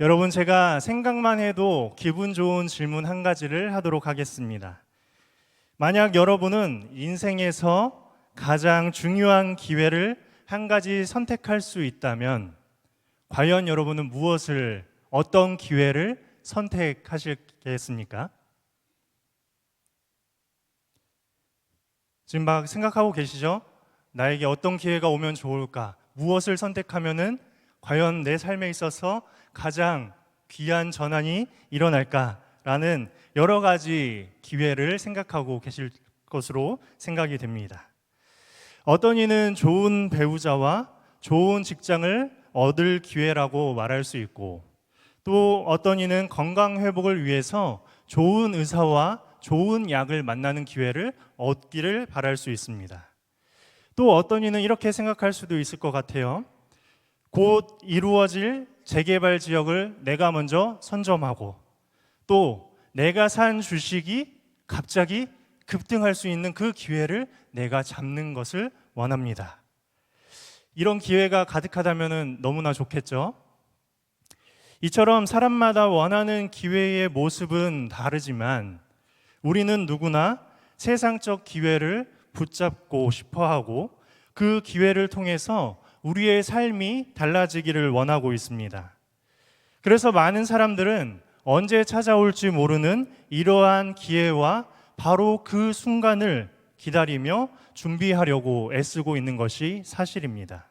여러분, 제가 생각만 해도 기분 좋은 질문 한 가지를 하도록 하겠습니다. 만약 여러분은 인생에서 가장 중요한 기회를 한 가지 선택할 수 있다면 과연 여러분은 어떤 기회를 선택하시겠습니까? 지금 막 생각하고 계시죠? 나에게 어떤 기회가 오면 좋을까? 무엇을 선택하면은 과연 내 삶에 있어서 가장 귀한 전환이 일어날까라는 여러 가지 기회를 생각하고 계실 것으로 생각이 됩니다. 어떤 이는 좋은 배우자와 좋은 직장을 얻을 기회라고 말할 수 있고, 또 어떤 이는 건강 회복을 위해서 좋은 의사와 좋은 약을 만나는 기회를 얻기를 바랄 수 있습니다. 또 어떤 이는 이렇게 생각할 수도 있을 것 같아요. 곧 이루어질 재개발 지역을 내가 먼저 선점하고, 또 내가 산 주식이 갑자기 급등할 수 있는 그 기회를 내가 잡는 것을 원합니다. 이런 기회가 가득하다면 너무나 좋겠죠? 이처럼 사람마다 원하는 기회의 모습은 다르지만 우리는 누구나 세상적 기회를 붙잡고 싶어 하고 그 기회를 통해서 우리의 삶이 달라지기를 원하고 있습니다. 그래서 많은 사람들은 언제 찾아올지 모르는 이러한 기회와 바로 그 순간을 기다리며 준비하려고 애쓰고 있는 것이 사실입니다.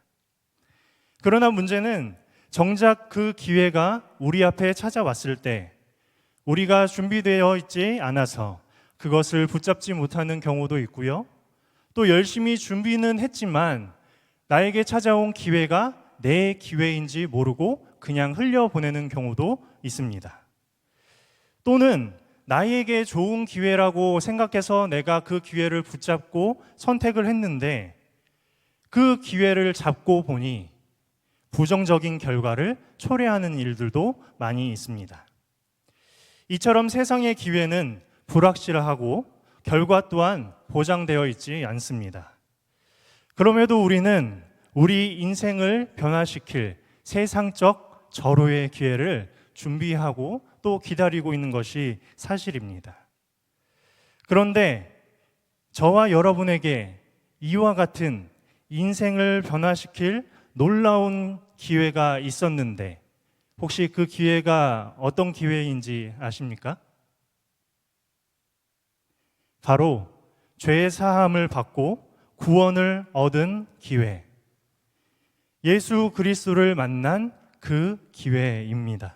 그러나 문제는 정작 그 기회가 우리 앞에 찾아왔을 때 우리가 준비되어 있지 않아서 그것을 붙잡지 못하는 경우도 있고요. 또 열심히 준비는 했지만 나에게 찾아온 기회가 내 기회인지 모르고 그냥 흘려보내는 경우도 있습니다. 또는 나에게 좋은 기회라고 생각해서 내가 그 기회를 붙잡고 선택을 했는데 그 기회를 잡고 보니 부정적인 결과를 초래하는 일들도 많이 있습니다. 이처럼 세상의 기회는 불확실하고 결과 또한 보장되어 있지 않습니다. 그럼에도 우리는 우리 인생을 변화시킬 세상적 절호의 기회를 준비하고 또 기다리고 있는 것이 사실입니다. 그런데 저와 여러분에게 이와 같은 인생을 변화시킬 놀라운 기회가 있었는데 혹시 그 기회가 어떤 기회인지 아십니까? 바로 죄 사함을 받고 구원을 얻은 기회, 예수 그리스도를 만난 그 기회입니다.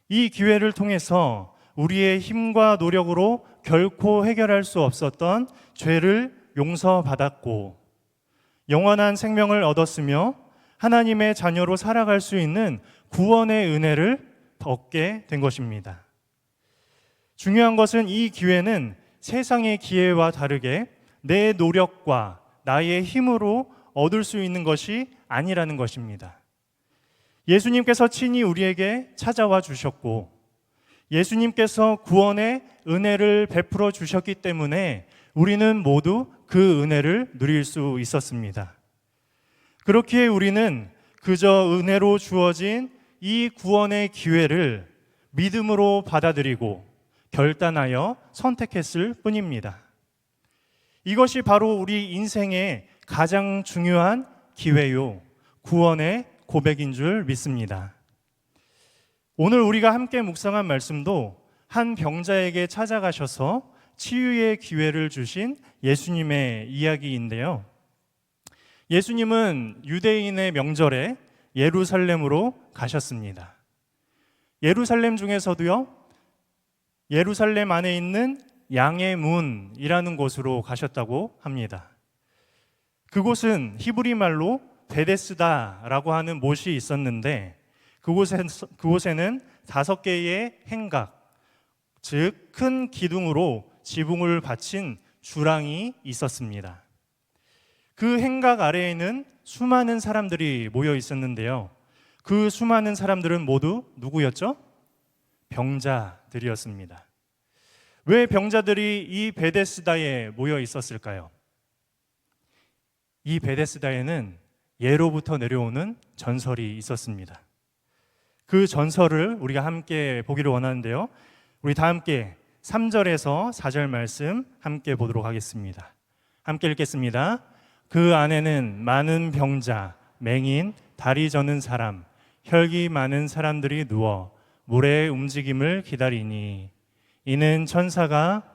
이 기회를 통해서 우리의 힘과 노력으로 결코 해결할 수 없었던 죄를 용서받았고 영원한 생명을 얻었으며 하나님의 자녀로 살아갈 수 있는 구원의 은혜를 얻게 된 것입니다. 중요한 것은 이 기회는 세상의 기회와 다르게 내 노력과 나의 힘으로 얻을 수 있는 것이 아니라는 것입니다. 예수님께서 친히 우리에게 찾아와 주셨고 예수님께서 구원의 은혜를 베풀어 주셨기 때문에 우리는 모두 그 은혜를 누릴 수 있었습니다. 그렇기에 우리는 그저 은혜로 주어진 이 구원의 기회를 믿음으로 받아들이고 결단하여 선택했을 뿐입니다. 이것이 바로 우리 인생의 가장 중요한 기회요, 구원의 고백인 줄 믿습니다. 오늘 우리가 함께 묵상한 말씀도 한 병자에게 찾아가셔서 치유의 기회를 주신 예수님의 이야기인데요. 예수님은 유대인의 명절에 예루살렘으로 가셨습니다. 예루살렘 중에서도요, 예루살렘 안에 있는 양의 문이라는 곳으로 가셨다고 합니다. 그곳은 히브리 말로 베데스다라고 하는 못이 있었는데 그곳에는 5개의 행각, 즉 큰 기둥으로 지붕을 받친 주랑이 있었습니다. 그 행각 아래에는 수많은 사람들이 모여 있었는데요. 그 수많은 사람들은 모두 누구였죠? 병자들이었습니다. 왜 병자들이 이 베데스다에 모여 있었을까요? 이 베데스다에는 예로부터 내려오는 전설이 있었습니다. 그 전설을 우리가 함께 보기를 원하는데요. 우리 다 함께 3절에서 4절 말씀 함께 보도록 하겠습니다. 함께 읽겠습니다. 그 안에는 많은 병자, 맹인, 다리 저는 사람, 혈기 많은 사람들이 누워 물의 움직임을 기다리니 이는 천사가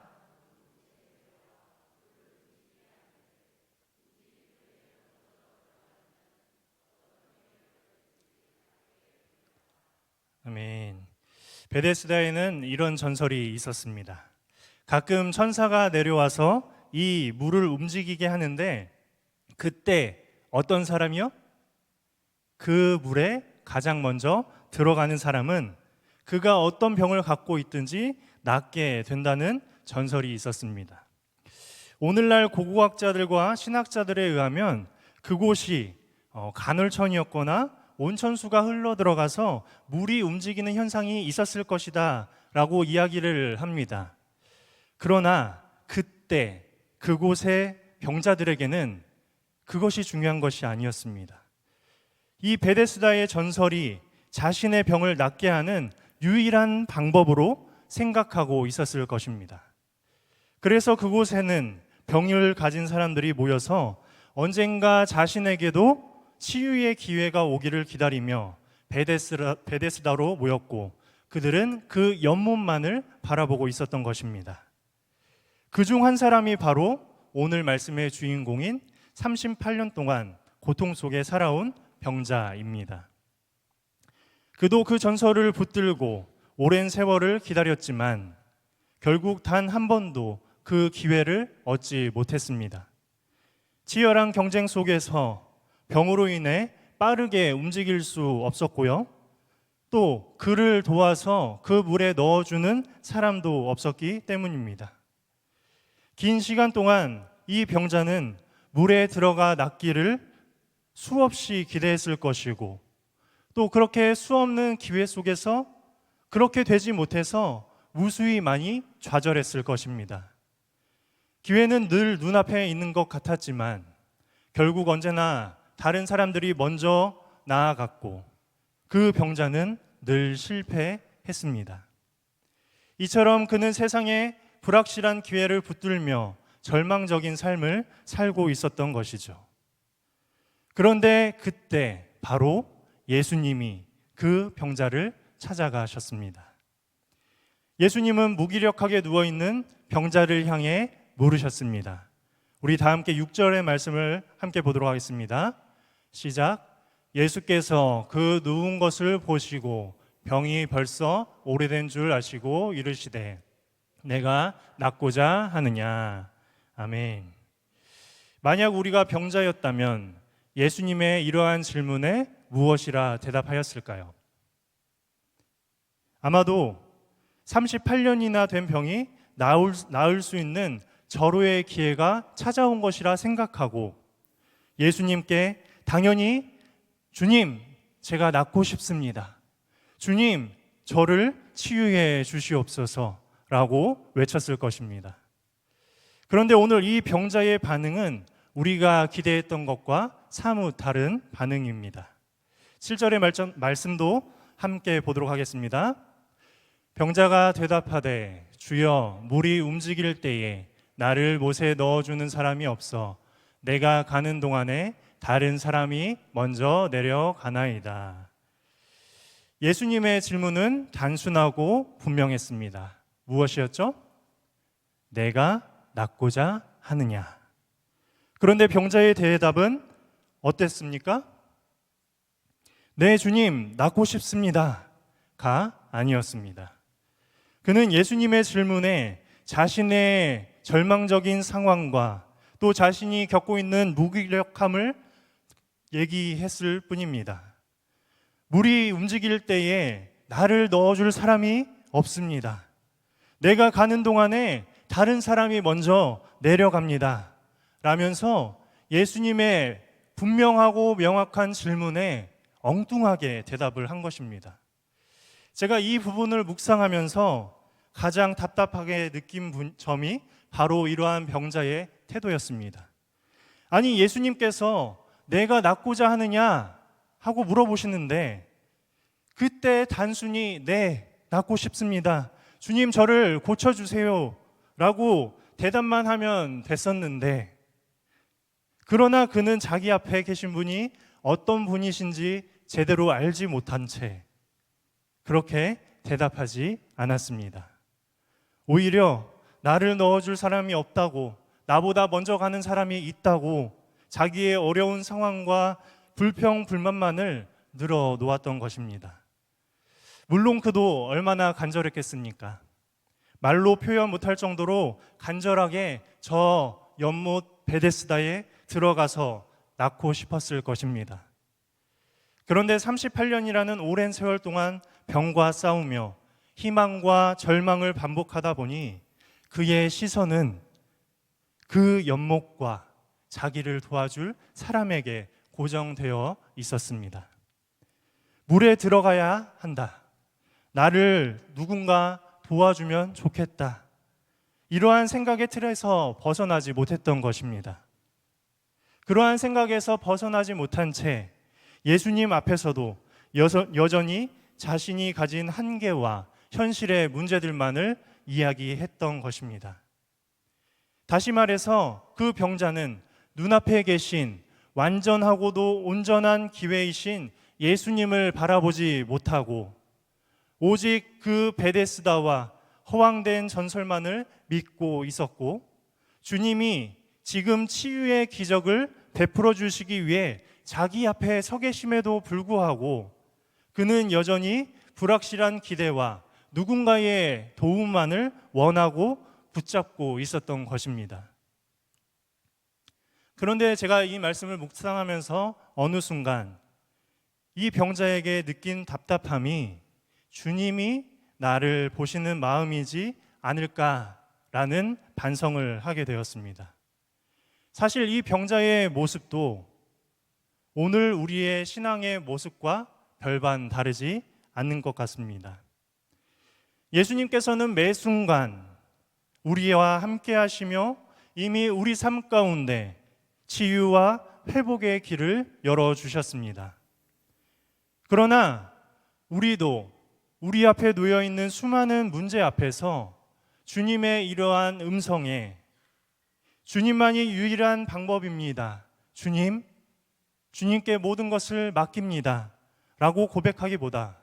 아멘. 베데스다에는 이런 전설이 있었습니다. 가끔 천사가 내려와서 이 물을 움직이게 하는데 그때 어떤 사람이요? 그 물에 가장 먼저 들어가는 사람은 그가 어떤 병을 갖고 있든지 낫게 된다는 전설이 있었습니다. 오늘날 고고학자들과 신학자들에 의하면 그곳이 간헐천이었거나 온천수가 흘러들어가서 물이 움직이는 현상이 있었을 것이다 라고 이야기를 합니다. 그러나 그때 그곳의 병자들에게는 그것이 중요한 것이 아니었습니다. 이 베데스다의 전설이 자신의 병을 낫게 하는 유일한 방법으로 생각하고 있었을 것입니다. 그래서 그곳에는 병을 가진 사람들이 모여서 언젠가 자신에게도 치유의 기회가 오기를 기다리며 베데스다로 모였고 그들은 그 연못만을 바라보고 있었던 것입니다. 그중 한 사람이 바로 오늘 말씀의 주인공인 38년 동안 고통 속에 살아온 병자입니다. 그도 그 전설을 붙들고 오랜 세월을 기다렸지만 결국 단 한 번도 그 기회를 얻지 못했습니다. 치열한 경쟁 속에서 병으로 인해 빠르게 움직일 수 없었고요. 또 그를 도와서 그 물에 넣어주는 사람도 없었기 때문입니다. 긴 시간 동안 이 병자는 물에 들어가 낫기를 수없이 기대했을 것이고 또 그렇게 수없는 기회 속에서 그렇게 되지 못해서 무수히 많이 좌절했을 것입니다. 기회는 늘 눈앞에 있는 것 같았지만 결국 언제나 다른 사람들이 먼저 나아갔고 그 병자는 늘 실패했습니다. 이처럼 그는 세상에 불확실한 기회를 붙들며 절망적인 삶을 살고 있었던 것이죠. 그런데 그때 바로 예수님이 그 병자를 찾아가셨습니다. 예수님은 무기력하게 누워있는 병자를 향해 물으셨습니다. 우리 다 함께 6절의 말씀을 함께 보도록 하겠습니다. 시작. 예수께서 그 누운 것을 보시고 병이 벌써 오래된 줄 아시고 이르시되 내가 낫고자 하느냐. 아멘. 만약 우리가 병자였다면 예수님의 이러한 질문에 무엇이라 대답하였을까요? 아마도 38년이나 된 병이 나을 수 있는 절호의 기회가 찾아온 것이라 생각하고 예수님께 당연히 주님, 제가 낫고 싶습니다. 주님, 저를 치유해 주시옵소서라고 외쳤을 것입니다. 그런데 오늘 이 병자의 반응은 우리가 기대했던 것과 사뭇 다른 반응입니다. 7절의 말씀도 함께 보도록 하겠습니다. 병자가 대답하되 주여 물이 움직일 때에 나를 못에 넣어주는 사람이 없어 내가 가는 동안에 다른 사람이 먼저 내려가나이다. 예수님의 질문은 단순하고 분명했습니다. 무엇이었죠? 내가 낫고자 하느냐. 그런데 병자의 대답은 어땠습니까? 네, 주님, 낫고 싶습니다가 아니었습니다. 그는 예수님의 질문에 자신의 절망적인 상황과 또 자신이 겪고 있는 무기력함을 얘기했을 뿐입니다. 물이 움직일 때에 나를 넣어줄 사람이 없습니다. 내가 가는 동안에 다른 사람이 먼저 내려갑니다. 라면서 예수님의 분명하고 명확한 질문에 엉뚱하게 대답을 한 것입니다. 제가 이 부분을 묵상하면서 가장 답답하게 느낀 점이 바로 이러한 병자의 태도였습니다. 아니, 예수님께서 내가 낫고자 하느냐 하고 물어보시는데 그때 단순히 네, 낫고 싶습니다. 주님 저를 고쳐주세요 라고 대답만 하면 됐었는데, 그러나 그는 자기 앞에 계신 분이 어떤 분이신지 제대로 알지 못한 채 그렇게 대답하지 않았습니다. 오히려 나를 넣어줄 사람이 없다고, 나보다 먼저 가는 사람이 있다고 자기의 어려운 상황과 불평, 불만만을 늘어놓았던 것입니다. 물론 그도 얼마나 간절했겠습니까? 말로 표현 못할 정도로 간절하게 저 연못 베데스다에 들어가서 낳고 싶었을 것입니다. 그런데 38년이라는 오랜 세월 동안 병과 싸우며 희망과 절망을 반복하다 보니 그의 시선은 그 연못과 자기를 도와줄 사람에게 고정되어 있었습니다. 물에 들어가야 한다. 나를 누군가 도와주면 좋겠다. 이러한 생각의 틀에서 벗어나지 못했던 것입니다. 그러한 생각에서 벗어나지 못한 채 예수님 앞에서도 여전히 자신이 가진 한계와 현실의 문제들만을 이야기했던 것입니다. 다시 말해서 그 병자는 눈앞에 계신 완전하고도 온전한 기회이신 예수님을 바라보지 못하고 오직 그 베데스다와 허황된 전설만을 믿고 있었고, 주님이 지금 치유의 기적을 베풀어 주시기 위해 자기 앞에 서 계심에도 불구하고 그는 여전히 불확실한 기대와 누군가의 도움만을 원하고 붙잡고 있었던 것입니다. 그런데 제가 이 말씀을 묵상하면서 어느 순간 이 병자에게 느낀 답답함이 주님이 나를 보시는 마음이지 않을까라는 반성을 하게 되었습니다. 사실 이 병자의 모습도 오늘 우리의 신앙의 모습과 별반 다르지 않는 것 같습니다. 예수님께서는 매 순간 우리와 함께 하시며 이미 우리 삶 가운데 치유와 회복의 길을 열어주셨습니다. 그러나 우리도 우리 앞에 놓여 있는 수많은 문제 앞에서 주님의 이러한 음성에 주님만이 유일한 방법입니다. 주님께 모든 것을 맡깁니다. 라고 고백하기보다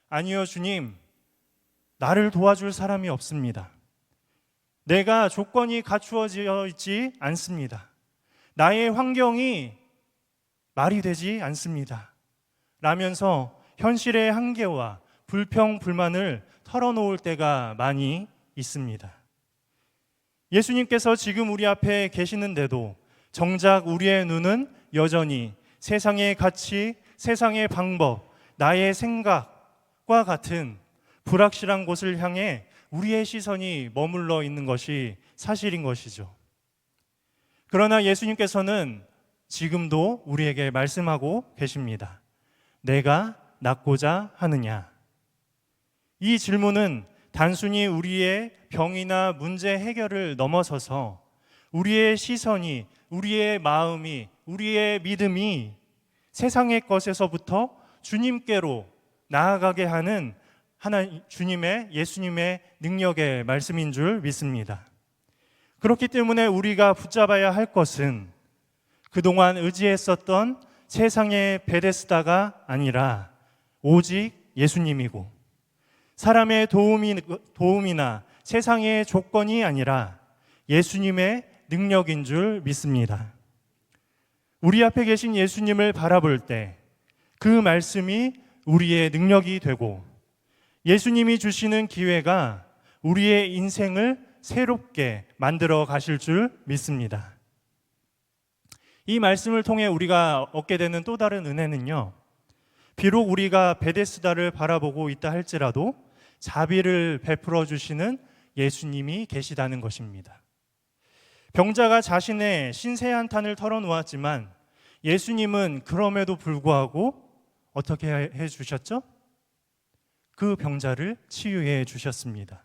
아니요, 주님, 나를 도와줄 사람이 없습니다. 내가 조건이 갖추어져 있지 않습니다. 나의 환경이 말이 되지 않습니다. 라면서 현실의 한계와 불평, 불만을 털어놓을 때가 많이 있습니다. 예수님께서 지금 우리 앞에 계시는데도 정작 우리의 눈은 여전히 세상의 가치, 세상의 방법, 나의 생각과 같은 불확실한 곳을 향해 우리의 시선이 머물러 있는 것이 사실인 것이죠. 그러나 예수님께서는 지금도 우리에게 말씀하고 계십니다. 내가 낫고자 하느냐? 이 질문은 단순히 우리의 병이나 문제 해결을 넘어서서 우리의 시선이, 우리의 마음이, 우리의 믿음이 세상의 것에서부터 주님께로 나아가게 하는 주님의, 예수님의 능력의 말씀인 줄 믿습니다. 그렇기 때문에 우리가 붙잡아야 할 것은 그동안 의지했었던 세상의 베데스다가 아니라 오직 예수님이고, 사람의 도움이나 세상의 조건이 아니라 예수님의 능력인 줄 믿습니다. 우리 앞에 계신 예수님을 바라볼 때 그 말씀이 우리의 능력이 되고, 예수님이 주시는 기회가 우리의 인생을 새롭게 만들어 가실 줄 믿습니다. 이 말씀을 통해 우리가 얻게 되는 또 다른 은혜는요, 비록 우리가 베데스다를 바라보고 있다 할지라도 자비를 베풀어 주시는 예수님이 계시다는 것입니다. 병자가 자신의 신세 한탄을 털어놓았지만 예수님은 그럼에도 불구하고 어떻게 해 주셨죠? 그 병자를 치유해 주셨습니다.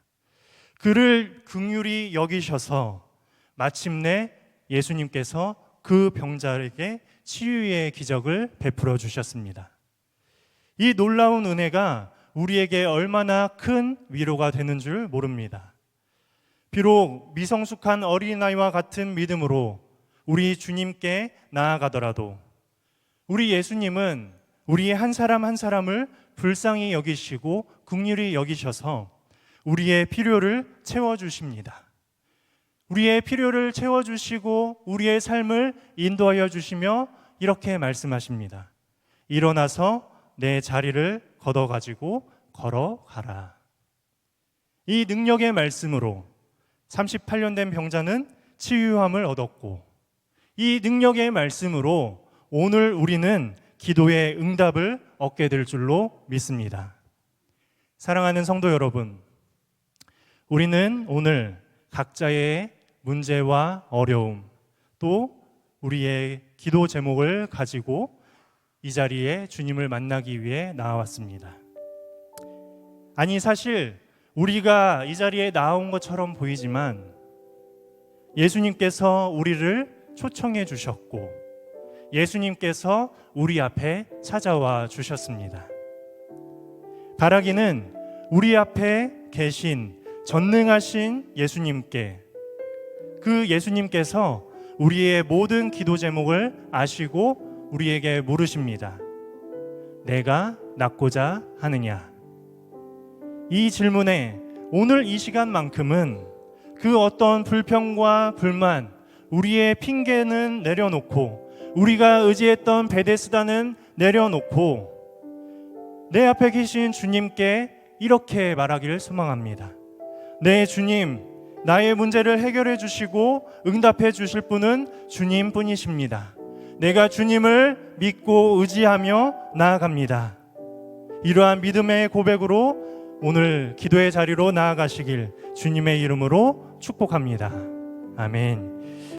그를 긍휼히 여기셔서 마침내 예수님께서 그 병자에게 치유의 기적을 베풀어 주셨습니다. 이 놀라운 은혜가 우리에게 얼마나 큰 위로가 되는 줄 모릅니다. 비록 미성숙한 어린아이와 같은 믿음으로 우리 주님께 나아가더라도 우리 예수님은 우리 한 사람 한 사람을 불쌍히 여기시고 긍휼히 여기셔서 우리의 필요를 채워주십니다. 우리의 필요를 채워주시고 우리의 삶을 인도하여 주시며 이렇게 말씀하십니다. 일어나서 내 자리를 걷어가지고 걸어가라. 이 능력의 말씀으로 38년 된 병자는 치유함을 얻었고, 이 능력의 말씀으로 오늘 우리는 기도의 응답을 얻게 될 줄로 믿습니다. 사랑하는 성도 여러분, 우리는 오늘 각자의 문제와 어려움, 또 우리의 기도 제목을 가지고 이 자리에 주님을 만나기 위해 나와왔습니다. 아니, 사실 우리가 이 자리에 나온 것처럼 보이지만 예수님께서 우리를 초청해 주셨고 예수님께서 우리 앞에 찾아와 주셨습니다. 바라기는 우리 앞에 계신 전능하신 예수님께, 그 예수님께서 우리의 모든 기도 제목을 아시고 우리에게 물으십니다. 내가 낫고자 하느냐? 이 질문에 오늘 이 시간만큼은 그 어떤 불평과 불만, 우리의 핑계는 내려놓고 우리가 의지했던 베데스다는 내려놓고 내 앞에 계신 주님께 이렇게 말하기를 소망합니다. 네, 주님, 나의 문제를 해결해 주시고 응답해 주실 분은 주님뿐이십니다. 내가 주님을 믿고 의지하며 나아갑니다. 이러한 믿음의 고백으로 오늘 기도의 자리로 나아가시길 주님의 이름으로 축복합니다. 아멘.